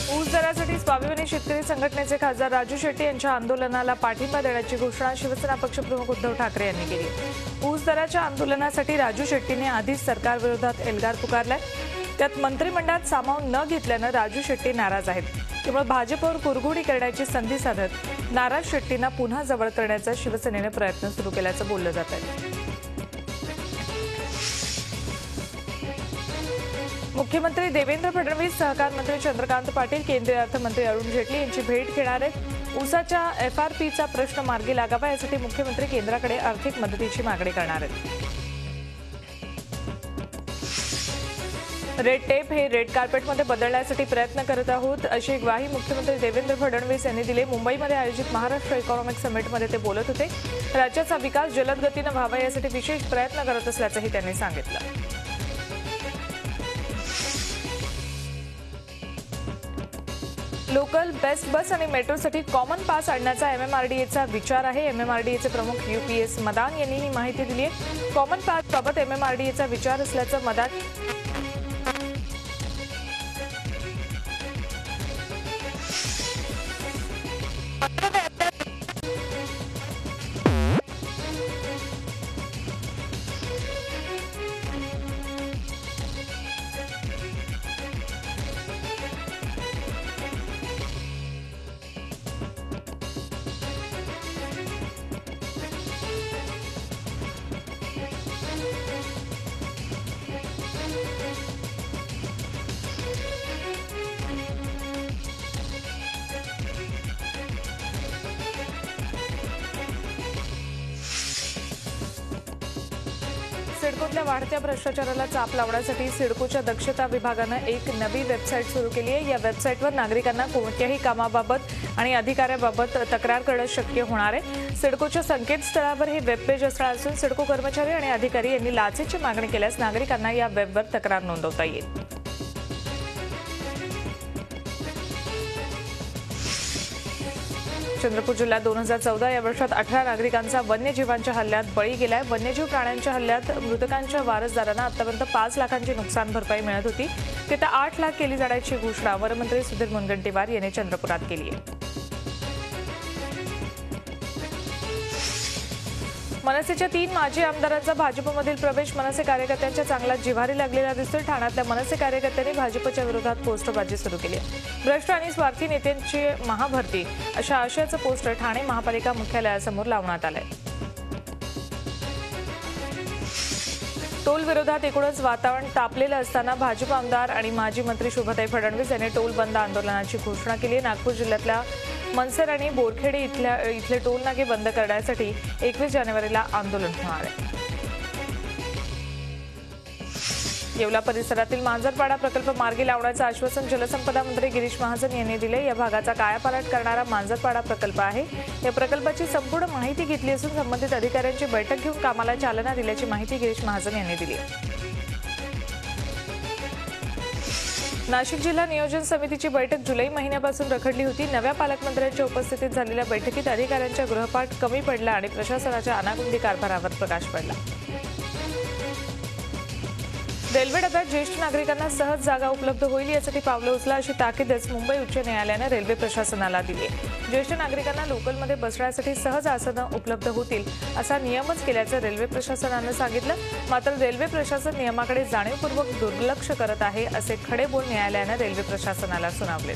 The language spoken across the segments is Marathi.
ऊस दरासाठी स्वाभिमानी शेतकरी संघटनेचे खासदार राजू शेट्टी यांच्या आंदोलनाला पाठिंबा देण्याची घोषणा शिवसेना पक्षप्रमुख उद्धव ठाकरे यांनी केली। ऊस दराच्या आंदोलनासाठी राजू शेट्टीने आधीच सरकारविरोधात एल्गार पुकारलाय। त्यात मंत्रिमंडळात सामावून न घेतल्यानं राजू शेट्टी नाराज आहेत। त्यामुळे भाजपवर कुरघोडी करण्याची संधी साधत नाराज शेट्टींना पुन्हा जवळ करण्याचा शिवसेनेने प्रयत्न सुरू केल्याचं बोललं जात आहे। मुख्यमंत्री देवेंद्र फडणवीस, सहकार मंत्री चंद्रकांत पाटील, केंद्रीय अर्थमंत्री अरुण जेटली यांची भेट घेणार आहेत। ऊसाच्या FRPचा प्रश्न मार्गी लागावा यासाठी मुख्यमंत्री केंद्राकडे आर्थिक मदतीची मागणी करणार आहेत। रेड टेप हे रेड कार्पेटमध्ये बदलण्यासाठी प्रयत्न करत आहोत अशी ग्वाही मुख्यमंत्री देवेंद्र फडणवीस यांनी दिली। मुंबईमध्ये आयोजित महाराष्ट्र इकॉनॉमिक समिटमध्ये ते बोलत होते। राज्याचा विकास जलद गतीनं व्हावा यासाठी विशेष प्रयत्न करत असल्याचंही त्यांनी सांगितलं। लोकल, बेस्ट बस आणि मेट्रोसाठी कॉमन पास आणण्याचा MMRDAचा विचार आहे। MMRDAचे प्रमुख UPS मदान यांनी ही माहिती दिली आहे। कॉमन पास बाबत MMRDAचा विचार असल्याचं मदान सिडकोतल्या वाढत्या भ्रष्टाचाराला चाप लावण्यासाठी सिडकोच्या दक्षता विभागानं एक नवी वेबसाईट सुरू केली आहे। या वेबसाईटवर नागरिकांना कोणत्याही कामाबाबत आणि अधिकाऱ्याबाबत तक्रार करणं शक्य होणार आहे। सिडकोच्या संकेतस्थळावर हे वेब पेज असणार असून सिडको कर्मचारी आणि अधिकारी यांनी लाचेची मागणी केल्यास नागरिकांना या वेबवर तक्रार नोंदवता येईल। चंद्रपूर जिल्ह्यात 2014 या वर्षात 18 नागरिकांचा वन्यजीवांच्या हल्ल्यात बळी गेलाय। वन्यजीव प्राण्यांच्या हल्ल्यात मृतकांच्या वारसदारांना आतापर्यंत 5 लाखांची नुकसान भरपाई मिळत होती। ते 8 लाख केली जाण्याची घोषणा वनमंत्री सुधीर मुनगंटीवार यांनी चंद्रपुरात केली आहे। मनसेच्या 3 माजी आमदारांचा भाजपमधील प्रवेश मनसे कार्यकर्त्यांच्या चांगला जिव्हारी लागलेला दिसतोय। ठाण्यातल्या मनसे कार्यकर्त्यांनी भाजपच्या विरोधात पोस्टरबाजी सुरू केली आहे। भ्रष्ट आणि स्वार्थी नेत्यांची महाभरती अशा आशयाचं पोस्टर ठाणे महापालिका मुख्यालयासमोर लावण्यात आलंय। टोल विरोधात एकूणच वातावरण तापलेलं असताना भाजप आमदार आणि माजी मंत्री शोभाताई फडणवीस यांनी टोल बंद आंदोलनाची घोषणा केली आहे। नागपूर जिल्ह्यातल्या मनसर आणि बोरखेडे इथले टोल नाके बंद करण्यासाठी 21 जानेवारीला आंदोलन होणार आहे। येवला परिसरातील मांजरपाडा प्रकल्प मार्गी लावण्याचं आश्वासन जलसंपदा मंत्री गिरीश महाजन यांनी दिले। या भागाचा कायापालट करणारा मांजरपाडा प्रकल्प आहे। या प्रकल्पाची संपूर्ण माहिती घेतली असून संबंधित अधिकाऱ्यांची बैठक घेऊन कामाला चालना दिल्याची माहिती गिरीश महाजन यांनी दिली। नाशिक जिल्हा नियोजन समितीची बैठक जुलै महिन्यापासून रखडली होती। नव्या पालकमंत्र्यांच्या उपस्थितीत झालेल्या बैठकीत अधिकाऱ्यांचा गृहपाठ कमी पडला आणि प्रशासनाच्या अनागोंदी कारभारावर प्रकाश पडला। रेल्वे डब्यात ज्येष्ठ नागरिकांना सहज जागा उपलब्ध होईल यासाठी पावलं उचला अशी ताकीदच मुंबई उच्च न्यायालयानं रेल्वे प्रशासनाला दिली आहे। ज्येष्ठ नागरिकांना लोकलमध्ये बसण्यासाठी सहज आसनं उपलब्ध होतील असा नियमच केल्याचं रेल्वे प्रशासनानं सांगितलं। मात्र रेल्वे प्रशासन नियमाकडे जाणीवपूर्वक दुर्लक्ष करत आहे असे खडे बोल न्यायालयानं रेल्वे प्रशासनाला सुनावले।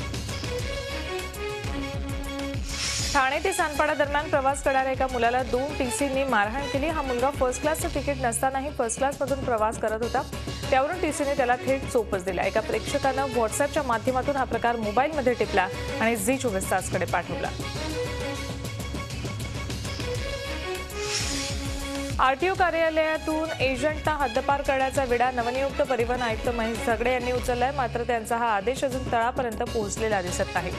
ठाणे ते सानपाडा दरम्यान प्रवास करणाऱ्या एका मुलाला 2 टीसींनी मारहाण केली। हा मुलगा फर्स्ट क्लासचं तिकीट नसतानाही फर्स्ट क्लासमधून प्रवास करत होता। त्यावरून टीसीने त्याला थेट चोपच दिला। एका प्रेक्षकानं व्हॉट्सअपच्या माध्यमातून हा प्रकार मोबाईलमध्ये टिपला आणि झी 24 तासकडे पाठवला। आरटीओ कार्यालयातून एजंटना हद्दपार करण्याचा विडा नवनियुक्त परिवहन आयुक्त महेश झगडे यांनी उचललाय। मात्र त्यांचा हा आदेश अजून तळापर्यंत पोहोचलेला दिसत नाही।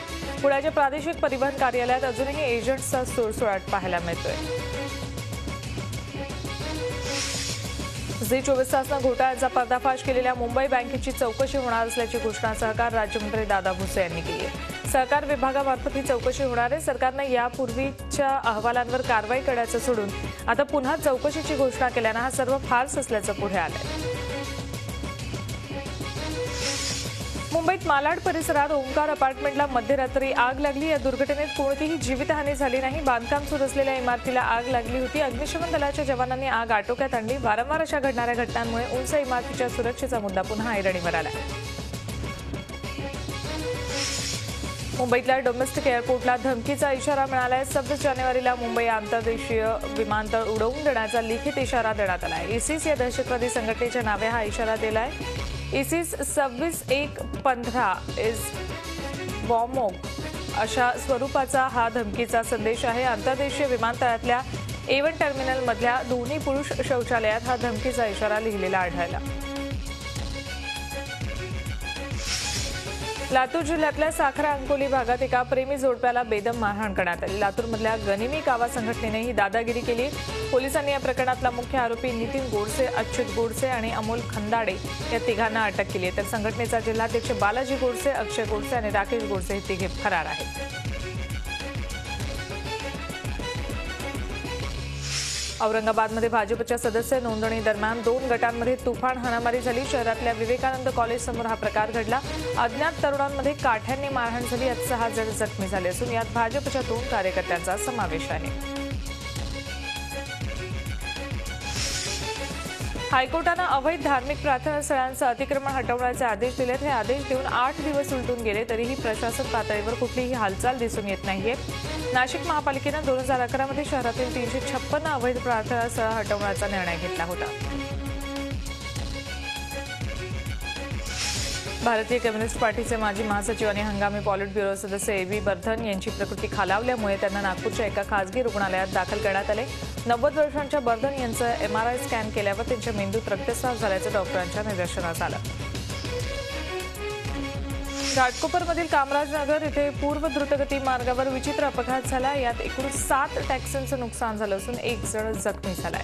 पुण्याच्या प्रादेशिक परिवहन कार्यालयात अजूनही एजंट्सचा सुळसुळाट पाहायला मिळतोय। झी 24 तासनं घोटाळ्याचा पर्दाफाश केलेल्या मुंबई बँकेची चौकशी होणार असल्याची घोषणा सहकार राज्यमंत्री दादा भुसे यांनी केली आहे। सहकार विभागामार्फत ही चौकशी होणार आहे। सरकारनं यापूर्वीच्या अहवालांवर कारवाई करण्याचं सोडून आता पुन्हा चौकशीची घोषणा केल्यानं हा सर्व फार्स असल्याचं पुढे आलंय। मुंबईत मालाड परिसरात ओंकार अपार्टमेंटला मध्यरात्री आग लागली। या दुर्घटनेत कोणतीही जीवितहानी झाली नाही। बांधकाम सुरू असलेल्या इमारतीला आग लागली होती। अग्निशमन दलाच्या जवानांनी आग आटोक्यात आणली। वारंवार अशा घडणाऱ्या घटनांमुळे उंच इमारतीच्या सुरक्षेचा मुद्दा पुन्हा ऐरणीवर आला। मुंबईतल्या डोमेस्टिक एअरपोर्टला धमकीचा इशारा मिळालाय। 26 जानेवारीला मुंबई आंतरदेशीय विमानतळ उडवून देण्याचा लिखित इशारा देण्यात आलाय। इसिस या दहशतवादी संघटनेच्या नावे हा इशारा दिलाय। इसिस 26/1/15 इज बॉम्ब अशा स्वरूपाचा हा धमकीचा संदेश आहे। आंतरदेशीय विमानतळातल्या A1 टर्मिनलमधल्या दोन्ही पुरुष शौचालयात हा धमकीचा इशारा लिहिलेला आढळला। लातूर जिल्ह्यातल्या साखरा अंकोली भागात एका प्रेमी जोडप्याला बेदम मारहाण करण्यात आली। लातूरमधल्या गनिमी कावा संघटनेने ही दादागिरी केली। पोलिसांनी या प्रकरणातला मुख्य आरोपी नितीन गोडसे, अच्युत गोडसे आणि अमोल खंदाडे या तिघांना अटक केली आहे। तर संघटनेचा जिल्हाध्यक्ष बालाजी गोडसे, अक्षय गोडसे आणि राकेश गोडसे हे तिघे फरार आहेत। औरंगाबादमध्ये भाजपच्या सदस्य नोंदणी दरम्यान 2 गटांमध्ये तुफान हाणामारी झाली। शहरातल्या विवेकानंद कॉलेज समोर हा प्रकार घडला। अज्ञात तरुणांमध्ये काठ्यांनी मारहाण झाली। यात 6 जण जखमी झाले असून यात भाजपच्या 2 कार्यकर्त्यांचा समावेश आहे। हायकोर्टानं अवैध धार्मिक प्रार्थना स्थळांचं अतिक्रमण हटवण्याचे आदेश दिलेत। हे आदेश देऊन 8 दिवस उलटून गेले तरीही प्रशासन पातळीवर कुठलीही हालचाल दिसून येत नाहीये। नाशिक महापालिकेनं 2011 मध्ये शहरातील 356 अवैध प्रार्थना स्थळं हटवण्याचा निर्णय घेतला होता। भारतीय कम्युनिस्ट पार्टीचे माजी महासचिव आणि हंगामी पॉलिट ब्युरो सदस्य AB बर्धन यांची प्रकृती खालावल्यामुळे त्यांना नागपूरच्या एका खासगी रुग्णालयात दाखल करण्यात आले। 90 वर्षांच्या बर्धन यांचं MRI स्कॅन केल्यावर त्यांच्या मेंदूत रक्तस्राव झाल्याचं डॉक्टरांच्या निदर्शनास आलं। घाटकोपरमधील कामराजनगर इथे पूर्व द्रुतगती मार्गावर विचित्र अपघात झाला। यात एकूण 7 टॅक्सींचं नुकसान झालं असून 1 जण जखमी झालाय।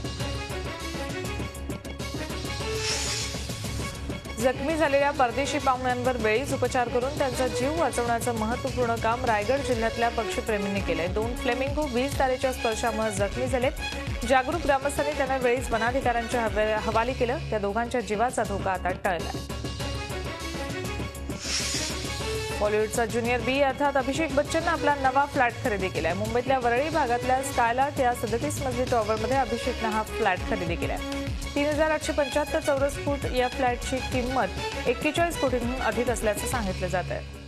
जखमी झालेल्या परदेशी पाहुण्यांवर वेळीच उपचार करून त्यांचा जीव वाचवण्याचं महत्त्वपूर्ण काम रायगड जिल्ह्यातल्या पक्षीप्रेमींनी केलंय। 2 फ्लेमिंगो 20 तारेच्या स्पर्शामुळे जखमी झालेत। जागरूक ग्रामस्थांनी त्यांना वेळीच वनाधिकाऱ्यांच्या हवाली केलं। त्या दोघांच्या जीवाचा धोका आता टळलाय। बॉलिवूडचा ज्युनियर बी अर्थात अभिषेक बच्चननं आपला नवा फ्लॅट खरेदी केलाय। मुंबईतल्या वरळी भागातल्या स्कायलार्ट या 37 मजली टॉवरमध्ये अभिषेकनं हा फ्लॅट खरेदी केलाय। 3875 चौरस फूट या फ्लॅटची किंमत 41 कोटींहून अधिक असल्याचं सांगितलं जात आहे।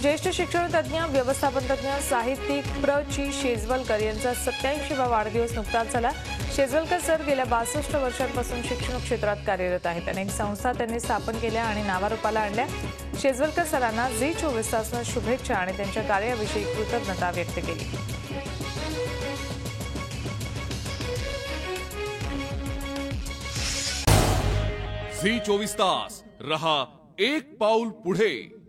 ज्येष्ठ शिक्षण तज्ज्ञ, व्यवस्थापन तज्ज्ञ, साहित्यिक प्र.ची शेजवलकर यांचा 87वा वाढदिवस नुकताच झाला। शेजवलकर सर गेल्या 62 वर्षांपासून शिक्षण क्षेत्रात कार्यरत आहेत। अनेक संस्था त्यांनी स्थापन केल्या आणि नावारूपाला आणल्या। शेजवलकर सरांना झी24 तासनं शुभेच्छा आणि त्यांच्या कार्याविषयी कृतज्ञता व्यक्त केली। झी24 तास रहा एक पाऊल पुढे।